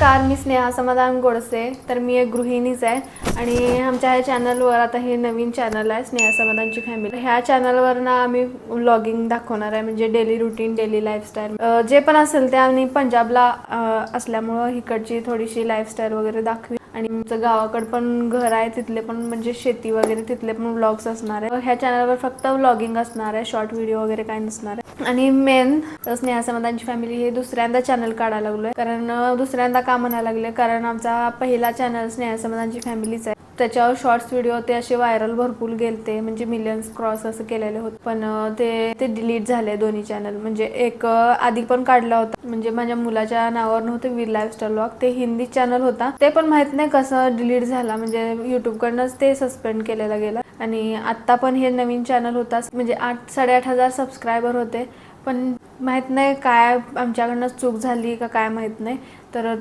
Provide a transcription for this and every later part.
नमस्कार, मी स्नेहा समाधान गोडसे. तर मी एक गृहिणीच आहे आणि आमच्या ह्या चॅनलवर आता हे नवीन चॅनल आहे स्नेहा समाधानची फॅमिली. ह्या चॅनलवर ना आम्ही व्लॉगिंग दाखवणार आहे, म्हणजे डेली रुटीन, डेली लाईफस्टाईल जे पण असेल ते. आणि पंजाबला असल्यामुळं इकडची थोडीशी लाईफस्टाईल वगैरे दाखवी. आणि आमचं गावाकडं पण घर आहे, तिथले पण म्हणजे शेती वगैरे तिथले पण व्लॉग्स असणार आहे. ह्या चॅनलवर फक्त व्लॉगिंग असणार आहे, शॉर्ट व्हिडिओ वगैरे काही नसणार आहे. आणि मेन स्नेहा समाधानची फॅमिली हे दुसऱ्यांदा चॅनल काढायला लागलोय. कारण दुसऱ्यांदा का म्हणायला लागले, कारण आमचा पहिला चॅनल स्नेहा समाधानची फॅमिलीच आहे. त्याच्यावर शॉर्ट्स व्हिडिओ ते असे व्हायरल भरपूर गेलते, म्हणजे मिलियन्स क्रॉस असं केलेले होते. पण ते डिलीट झाले दोन्ही चॅनल. म्हणजे एक आधी पण काढला होता, म्हणजे माझ्या मुलाच्या नावावर नव्हतं, वीर लाईफस्टाईल व्लॉग, ते हिंदी चॅनल होता. ते पण माहित नाही कसं डिलीट झाला, म्हणजे युट्यूबकडनंच ते सस्पेंड केलेला गेला. आणि आत्ता पण हे नवीन चॅनल होता, म्हणजे 8,000-8,500 सबस्क्रायबर होते. पण माहीत नाही काय आमच्याकडनं चूक झाली का काय माहीत नाही, तर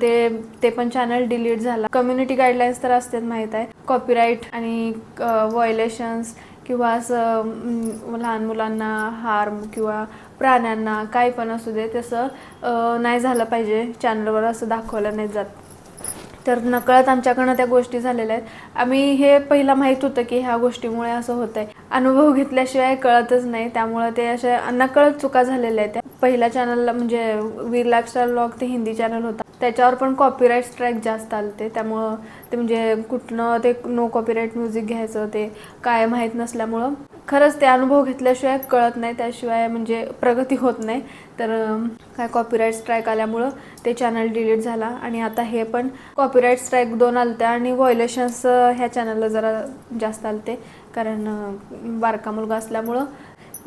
ते पण चॅनल डिलीट झाला. कम्युनिटी गाईडलाईन्स तर असतात माहीत आहे, कॉपीराईट आणि व्हायोलेशन्स किंवा असं लहान मुलांना हार्म किंवा प्राण्यांना काही पण असू दे तसं नाही झालं पाहिजे, चॅनलवर असं दाखवलं नाही जात. तर नकळत आमच्याकडनं त्या गोष्टी झालेल्या आहेत. आम्ही हे पहिला माहीत होतं की ह्या गोष्टीमुळे असं होतंय, अनुभव घेतल्याशिवाय कळतच नाही. त्यामुळे ते अशा नकळत चुका झालेल्या आहेत. त्या पहिल्या चॅनलला म्हणजे वीर लाईफस्टाईल व्लॉग ते हिंदी चॅनल होता, त्याच्यावर पण कॉपीराईट स्ट्राईक जास्त आलते. त्यामुळं ते म्हणजे कुठनं ते नो कॉपीराईट म्युझिक घ्यायचं ते काय माहीत नसल्यामुळं खरंच ते अनुभव घेतल्याशिवाय कळत नाही, त्याशिवाय म्हणजे प्रगती होत नाही. तर काय कॉपीराईट स्ट्राईक आल्यामुळं ते चॅनल डिलीट झाला. आणि आता हे पण कॉपीराईट स्ट्राईक 2 आलते आणि व्हायोलेशन्स ह्या चॅनलला जरा जास्त आलते, कारण बारका मुलगा असल्यामुळं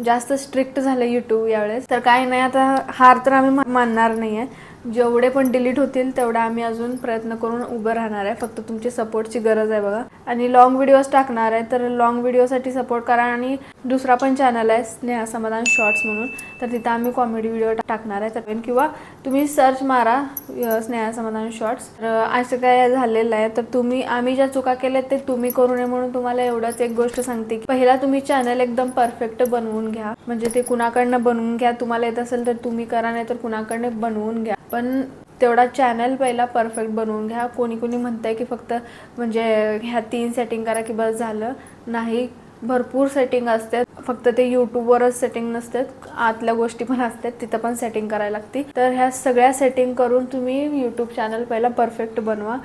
जास्त स्ट्रिक्ट झालं यूट्यूब यावेळेस. तर काही नाही, आता हार तर आम्ही मानणार नाही आहे. जेवढे पण डिलीट होतील तेवढा आम्ही अजून प्रयत्न करून उभं राहणार आहे. फक्त तुमची सपोर्टची गरज आहे बघा. आणि लॉंग व्हिडिओज टाकणार आहे, तर लॉंग व्हिडिओसाठी सपोर्ट करा. आणि दुसरा पण चॅनल आहे स्नेहा समाधान शॉर्ट्स म्हणून, तर तिथं आम्ही कॉमेडी व्हिडिओ टाकणार आहे. तर किंवा तुम्ही सर्च मारा स्नेहा समाधान शॉर्ट्स. तर असं काय झालेलं आहे, तर आम्ही ज्या चुका केल्या ते तुम्ही करू नये म्हणून तुम्हाला एवढंच एक गोष्ट सांगते की पहिला तुम्ही चॅनल एकदम परफेक्ट बनवून घ्या. म्हणजे ते कुणाकडनं बनवून घ्या, तुम्हाला येत असेल तर तुम्ही करा, नाही तर कुणाकडनं बनवून घ्या. पण तेवढा चॅनल पहिला परफेक्ट बनवून घ्या. कोणी म्हणतंय की फक्त म्हणजे ह्या 3 सेटिंग करा की बस झालं, नाही. भरपूर सेटिंग असतात, फक्त ते यूट्यूबवरच सेटिंग नसतात, आतल्या गोष्टी पण असतात, तिथं पण सेटिंग करायला लागते. तर ह्या सगळ्या सेटिंग करून तुम्ही यूट्यूब चॅनल पहिला परफेक्ट बनवा.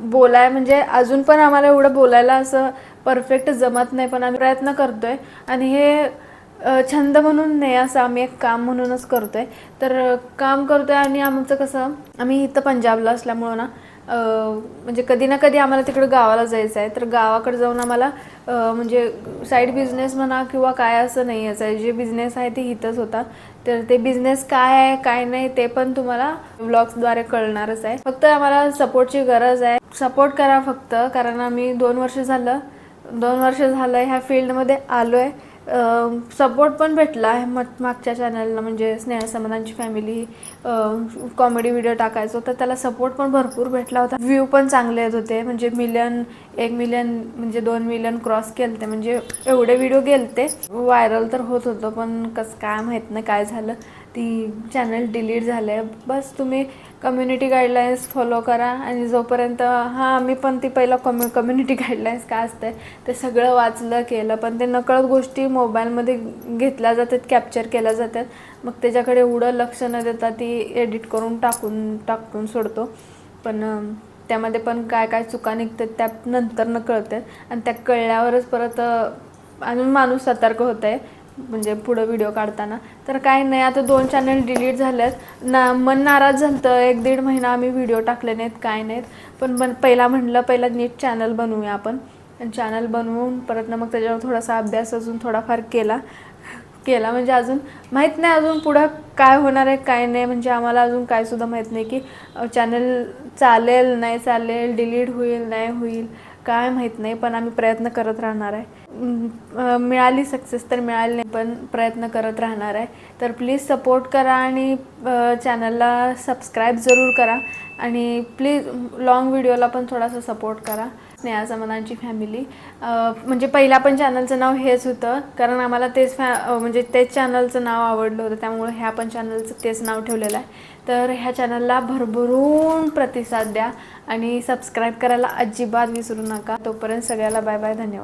बोलाय म्हणजे अजून पण आम्हाला एवढं बोलायला असं परफेक्ट जमत नाही, पण आम्ही प्रयत्न करतोय. आणि हे छंद म्हणून नाही, असं आम्ही एक काम म्हणूनच करतोय. तर काम करतोय. आणि आमचं कसं, आम्ही इथं पंजाबला असल्यामुळं ना म्हणजे कधी ना कधी आम्हाला तिकडं गावाला जायचं आहे. तर गावाकडे जाऊन आम्हाला म्हणजे साईड बिझनेस म्हणा किंवा काय असं नाही आहे, जे बिझनेस आहे ते इथंच होता. तर ते बिझनेस काय आहे काय नाही ते पण तुम्हाला व्लॉग्सद्वारे कळणारच आहे. फक्त आम्हाला सपोर्टची गरज आहे, सपोर्ट करा फक्त. कारण आम्ही 2 वर्ष झालं ह्या फील्डमध्ये आलो आहे. सपोर्ट पण भेटला आहे मागच्या चॅनलला, म्हणजे स्नेहा समाधानची फॅमिली कॉमेडी व्हिडिओ टाकायचो, तर त्याला सपोर्ट पण भरपूर भेटला होता. व्ह्यू पण चांगले येत होते, म्हणजे 1 मिलियन म्हणजे 2 मिलियन क्रॉस केलते, म्हणजे एवढे व्हिडिओ गेलते. व्हायरल तर होत होतं, पण कसं काय माहीत नाही काय झालं, ती चॅनल डिलीट झाले. बस तुम्ही कम्युनिटी गाईडलाईन्स फॉलो करा. आणि जोपर्यंत मी पण ती पहिला कम्युनिटी गाईडलाईन्स काय असते ते सगळं वाचलं केलं, पण ते नकळत गोष्टी मोबाईलमध्ये घेतल्या जातात, कॅप्चर केल्या जातात. मग त्याच्याकडे एवढं लक्ष न देता ती एडिट करून टाकून सोडतो. पण त्यामध्ये पण काय काय चुका निघतात त्या नंतर न कळतात. आणि त्या कळल्यावरच परत अजून माणूस सतर्क होत आहे, म्हणजे पुढं व्हिडिओ काढताना. तर काय नाही, आता 2 चॅनल डिलीट झाल्यात ना. मन नाराज झालं, 1-1.5 महिना आम्ही व्हिडिओ टाकले नाहीत, काय नाहीत. पण पहिला नीट चॅनल बनवूया आपण. आणि चॅनल बनवून परत ना मग त्याच्यावर थोडासा अभ्यास अजून थोडाफार केला म्हणजे अजून माहीत नाही अजून पुढं काय होणार आहे काय नाही. म्हणजे आम्हाला अजून काय सुद्धा माहीत नाही की चॅनल चालेल नाही चालेल, डिलीट होईल नाही होईल, काय माहीत नाही. पण आम्ही प्रयत्न करत राहणार आहे. मिळाली सक्सेस तर मिळाली नाही, पण प्रयत्न करत राहणार आहे. तर प्लीज सपोर्ट करा आणि चॅनलला सबस्क्राईब जरूर करा. आणि प्लीज लॉंग व्हिडिओला पण थोडासा सपोर्ट करा. स्नेहा समाधानची फॅमिली म्हणजे पहिल्या पण चॅनलचं नाव हेच होतं, कारण आम्हाला तेच म्हणजे तेच चॅनलचं नाव आवडलं होतं, त्यामुळे ह्या पण चॅनलचं तेच नाव ठेवलेलं आहे. तर ह्या चॅनलला भरभरून प्रतिसाद द्या आणि सबस्क्राईब करायला अजिबात विसरू नका. तोपर्यंत सगळ्याला बाय बाय, धन्यवाद.